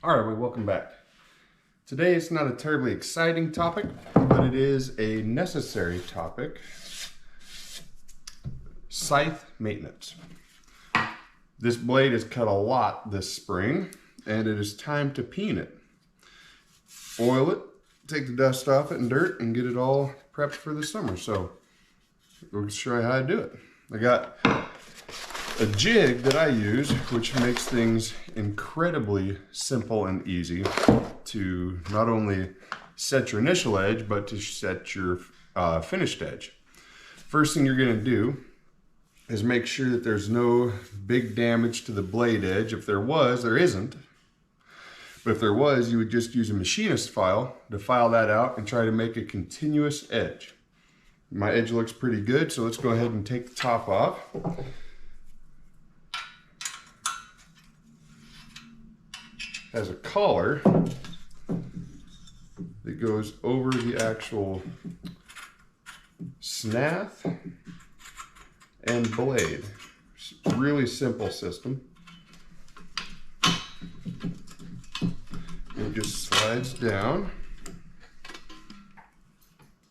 All right, welcome back. Today it's not a terribly exciting topic, but it is a necessary topic. Scythe maintenance. This blade has cut a lot this spring, and it is time to peen it. Oil it, take the dust off it and dirt, and get it all prepped for the summer. So we'll show you how to do it. I got a jig that I use, which makes things incredibly simple and easy to not only set your initial edge, but to set your finished edge. First thing you're going to do is make sure that there's no big damage to the blade edge. If there was, there isn't. But if there was, you would just use a machinist file to file that out and try to make a continuous edge. My edge looks pretty good, so let's go ahead and take the top off. Has a collar that goes over the actual scythe and blade. Really simple system. It just slides down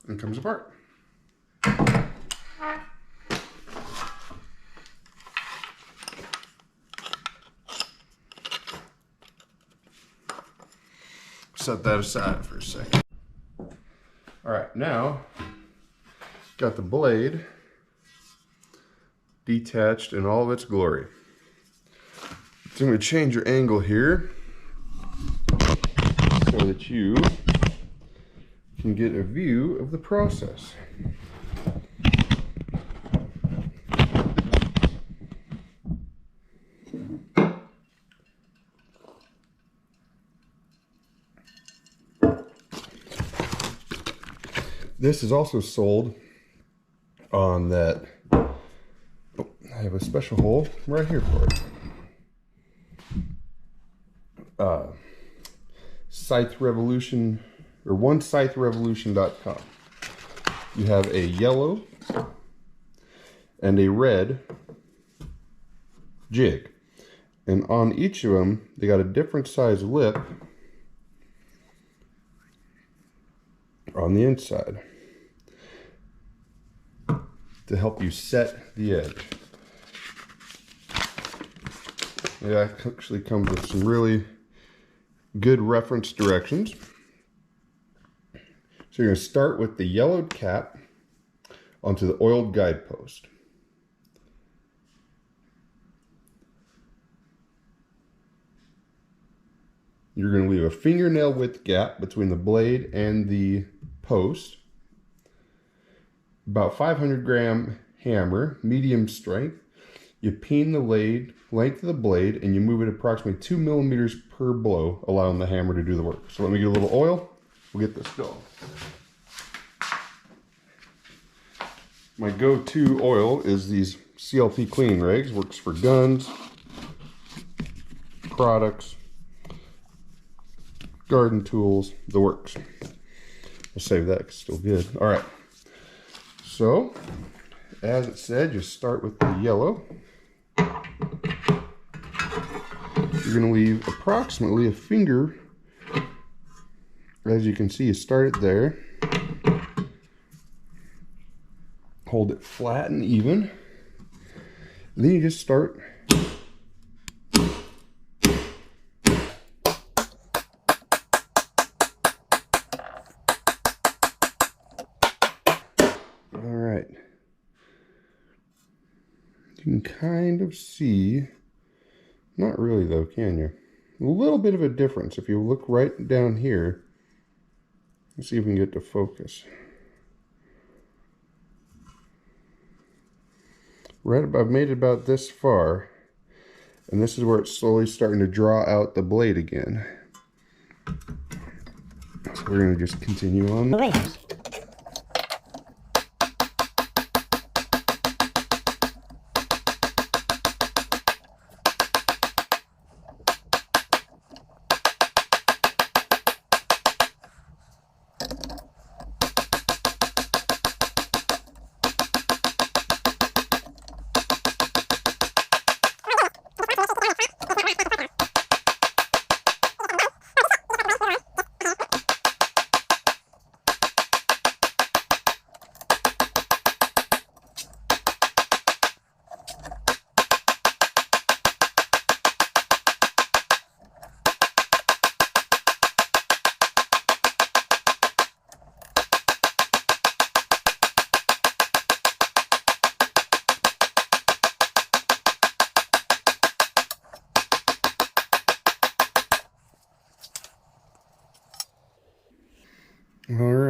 and comes apart. Set that aside for a second. All right, now got the blade detached in all of its glory. So I'm going to change your angle here so that you can get a view of the process. This is also sold on that, oh, I have a special hole right here for it. Scythe Revolution, or onescytherevolution.com. You have a yellow and a red jig. And on each of them, they got a different size lip on the inside to help you set the edge. It actually comes with some really good reference directions. So you're going to start with the yellowed cap onto the oiled guidepost. You're going to leave a fingernail width gap between the blade and the post. About 500 gram hammer, medium strength. You peen the length of the blade and you move it approximately 2 millimeters per blow, allowing the hammer to do the work. So let me get a little oil. We'll get this going. My go-to oil is these CLP cleaning rags. Works for guns, products, garden tools, the works. We'll save that because it's still good. All right. So, as it said, you start with the yellow. You're going to leave approximately a finger. As you can see, you start it there. Hold it flat and even. And then you just start you can kind of see, not really though, can you? A little bit of a difference. If you look right down here, let's see if we can get to focus. I've made it about this far, and this is where it's slowly starting to draw out the blade again. So we're going to just continue on.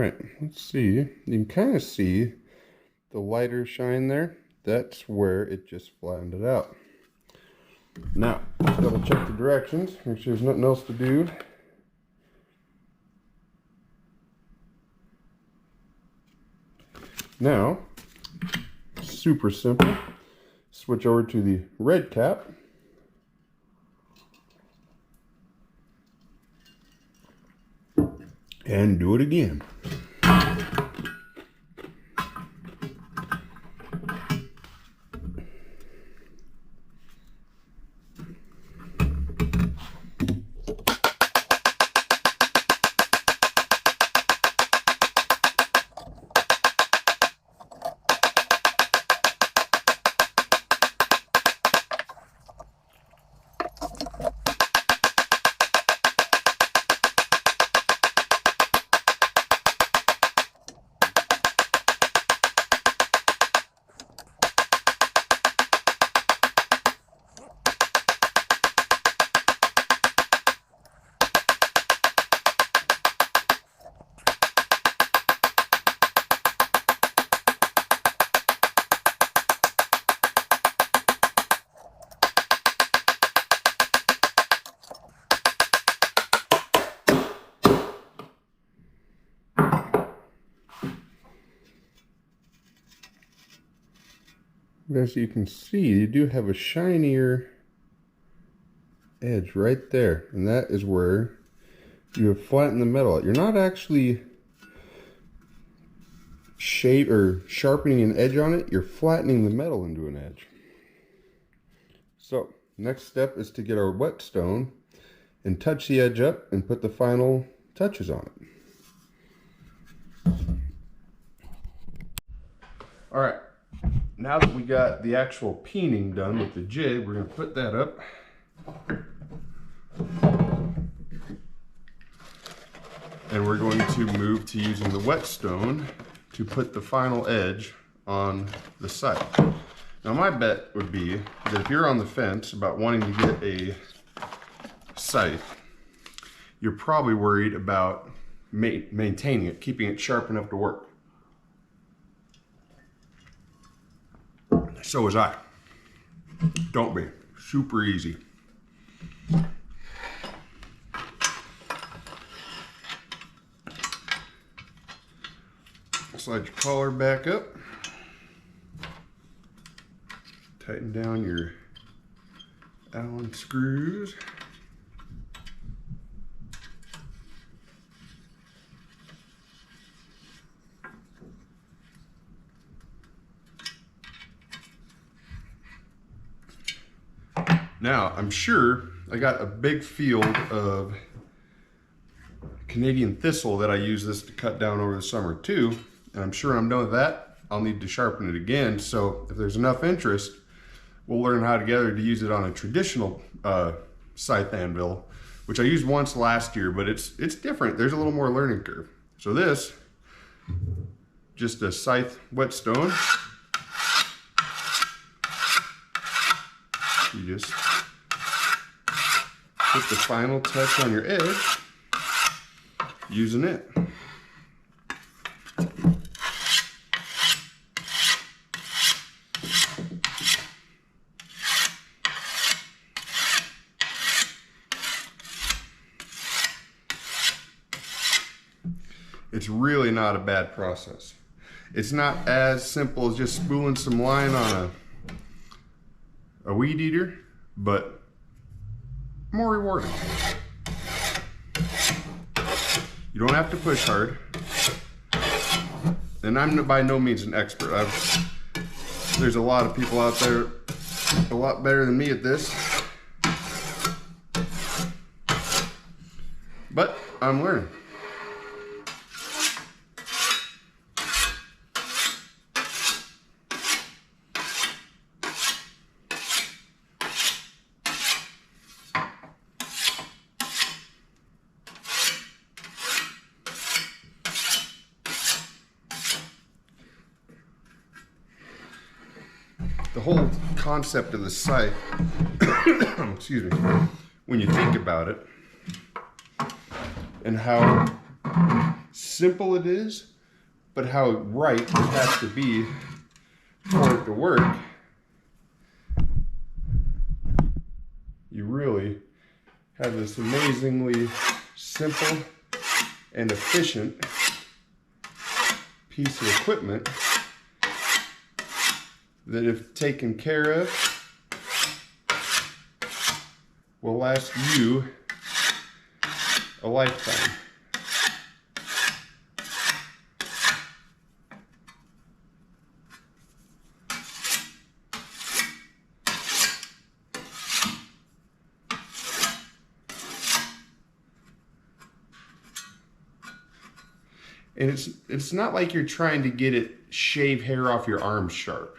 right, let's see. You can kind of see the lighter shine there. That's where it just flattened it out. Now, let's double check the directions, make sure there's nothing else to do. Now, super simple. Switch over to the red cap. And do it again. As you can see, you do have a shinier edge right there, and that is where you have flattened the metal. You're not actually sharpening an edge on it, you're flattening the metal into an edge. So, next step is to get our whetstone and touch the edge up and put the final touches on it. Alright, now that we got the actual peening done with the jig, we're going to put that up. And we're going to move to using the whetstone to put the final edge on the scythe. Now my bet would be that if you're on the fence about wanting to get a scythe, you're probably worried about maintaining it, keeping it sharp enough to work. So was I. Don't be. Super easy. Slide your collar back up. Tighten down your Allen screws. Now, I'm sure I got a big field of Canadian thistle that I use this to cut down over the summer too. And I'm sure when I'm done with that, I'll need to sharpen it again. So if there's enough interest, we'll learn how together to use it on a traditional scythe anvil, which I used once last year, but it's different. There's a little more learning curve. So this, just a scythe whetstone. You just put the final touch on your edge using it. It's really not a bad process. It's not as simple as just spooling some line on a weed eater, but more rewarding. You don't have to push hard. And I'm by no means an expert. There's a lot of people out there a lot better than me at this. But I'm learning. The whole concept of the scythe, excuse me, when you think about it, and how simple it is, but how right it has to be for it to work. You really have this amazingly simple and efficient piece of equipment that, if taken care of, will last you a lifetime. And it's not like you're trying to get it shave hair off your arm sharp.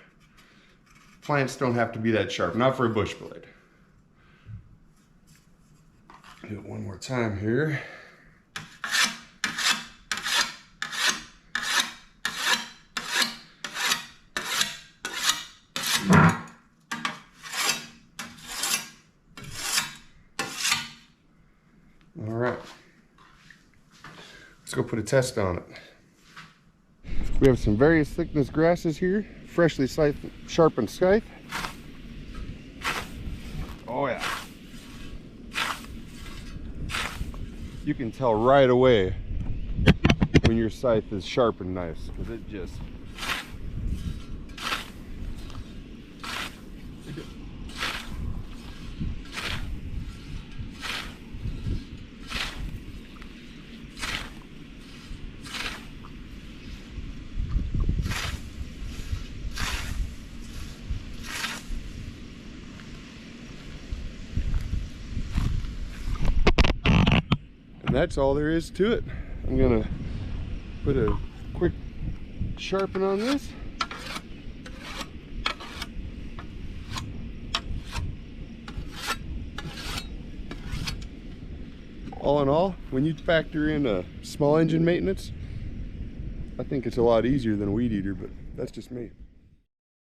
Plants don't have to be that sharp, not for a bush blade. Do it one more time here. All right. Let's go put a test on it. We have some various thickness grasses here, freshly sharpened scythe. Oh yeah. You can tell right away when your scythe is sharp and nice, because it just... That's all there is to it. I'm gonna put a quick sharpen on this. All in all, when you factor in a small engine maintenance, I think it's a lot easier than a weed eater, but that's just me.